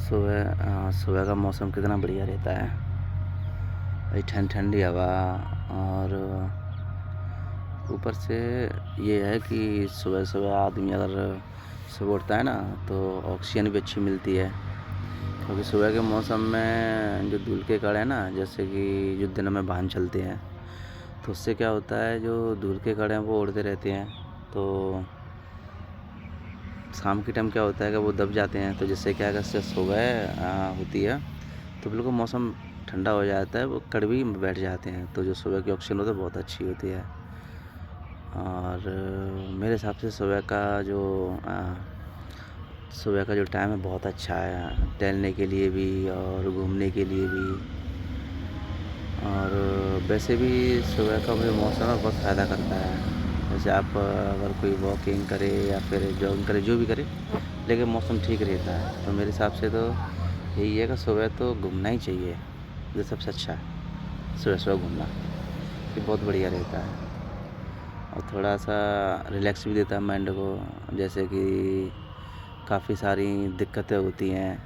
सुबह का मौसम कितना बढ़िया रहता है भाई। ठंडी हवा। और ऊपर से ये है कि सुबह सुबह आदमी अगर सुबह उठता है ना तो ऑक्सीजन भी अच्छी मिलती है। क्योंकि सुबह के मौसम में जो धूल के कण है ना, जैसे कि जो दिन में वाहन चलते हैं तो उससे क्या होता है, जो धूल के कण हैं वो उड़ते रहते हैं। तो शाम के टाइम क्या होता है कि वो दब जाते हैं, तो जिससे क्या है कि सुबह होती है तो बिल्कुल मौसम ठंडा हो जाता है, वो कण भी बैठ जाते हैं। तो जो सुबह की ऑक्सीजन होती है बहुत अच्छी होती है। और मेरे हिसाब से सुबह का जो टाइम है बहुत अच्छा है, टहलने के लिए भी और घूमने के लिए भी। और वैसे भी सुबह का जो मौसम है बहुत फ़ायदा करता है। जैसे आप अगर कोई वॉकिंग करे या फिर जॉगिंग करे, जो भी करे, लेकिन मौसम ठीक रहता है। तो मेरे हिसाब से तो यही है कि सुबह तो घूमना ही चाहिए, जो सबसे अच्छा है सुबह सुबह घूमना, ये बहुत बढ़िया रहता है। और थोड़ा सा रिलैक्स भी देता है माइंड को। जैसे कि काफ़ी सारी दिक्कतें होती हैं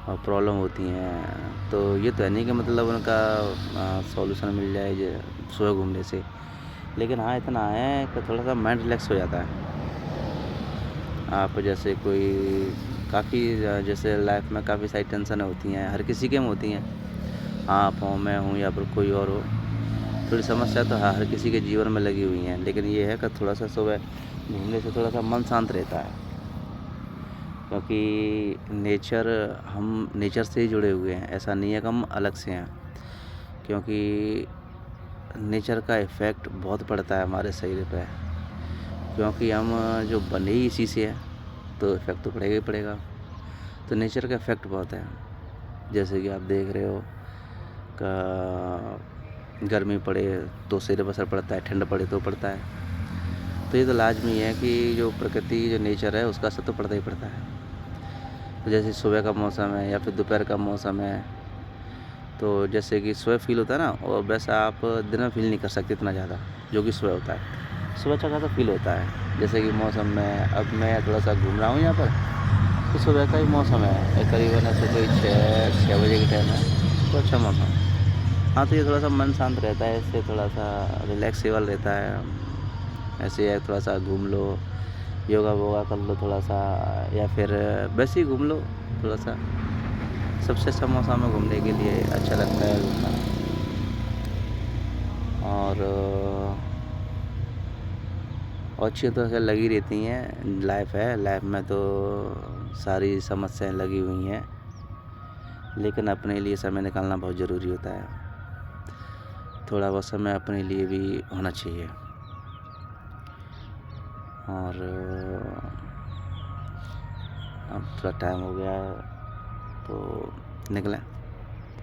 और प्रॉब्लम होती हैं, तो ये तो है नहीं कि मतलब उनका सॉल्यूशन मिल जाए सुबह घूमने से। लेकिन हाँ, इतना है कि थोड़ा सा माइंड रिलैक्स हो जाता है। आप जैसे कोई काफ़ी जैसे लाइफ में काफ़ी सारी टेंशन होती हैं, हर किसी के में होती हैं। आप हो, मैं हूँ या फिर कोई और हो, थोड़ी समस्या तो हर किसी के जीवन में लगी हुई हैं। लेकिन ये है कि थोड़ा सा सुबह घूमने से थोड़ा सा मन शांत रहता है। क्योंकि हम नेचर से ही जुड़े हुए हैं, ऐसा नहीं है कि हम अलग से हैं। क्योंकि नेचर का इफ़ेक्ट बहुत पड़ता है हमारे शरीर पे। क्योंकि हम जो बने ही इसी से हैं, तो इफ़ेक्ट तो पड़ेगा ही पड़ेगा। तो नेचर का इफ़ेक्ट बहुत है। जैसे कि आप देख रहे हो कि गर्मी पड़े तो शरीर पर असर पड़ता है, ठंड पड़े तो पड़ता है। तो ये तो लाज़मी है कि जो प्रकृति, जो नेचर है, उसका असर तो पड़ता ही पड़ता है। तो जैसे सुबह का मौसम है या फिर दोपहर का मौसम है, तो जैसे कि सुबह फील होता है ना, और वैसा आप दिन में फील नहीं कर सकते इतना ज़्यादा जो कि सुबह होता है। सुबह अच्छा खासा फील होता है। जैसे कि मौसम में अब मैं थोड़ा सा घूम रहा हूँ यहाँ पर, तो सुबह का ही मौसम है, करीबन ऐसे कोई 6 बजे के टाइम है, तो अच्छा मौसम। हाँ, तो ये थोड़ा सा मन शांत रहता है, इससे थोड़ा सा रिलैक्सेबल रहता है। ऐसे है, थोड़ा सा घूम लो, योगा वोगा कर लो थोड़ा सा, या फिर वैसे ही घूम लो थोड़ा सा। सबसे अच्छा मौसम में घूमने के लिए अच्छा लगता है घूमना। और अच्छी तरह से लगी रहती हैं। लाइफ में तो सारी समस्याएं लगी हुई हैं, लेकिन अपने लिए समय निकालना बहुत ज़रूरी होता है। थोड़ा बहुत समय अपने लिए भी होना चाहिए। और अब थोड़ा टाइम हो गया है तो निकलें।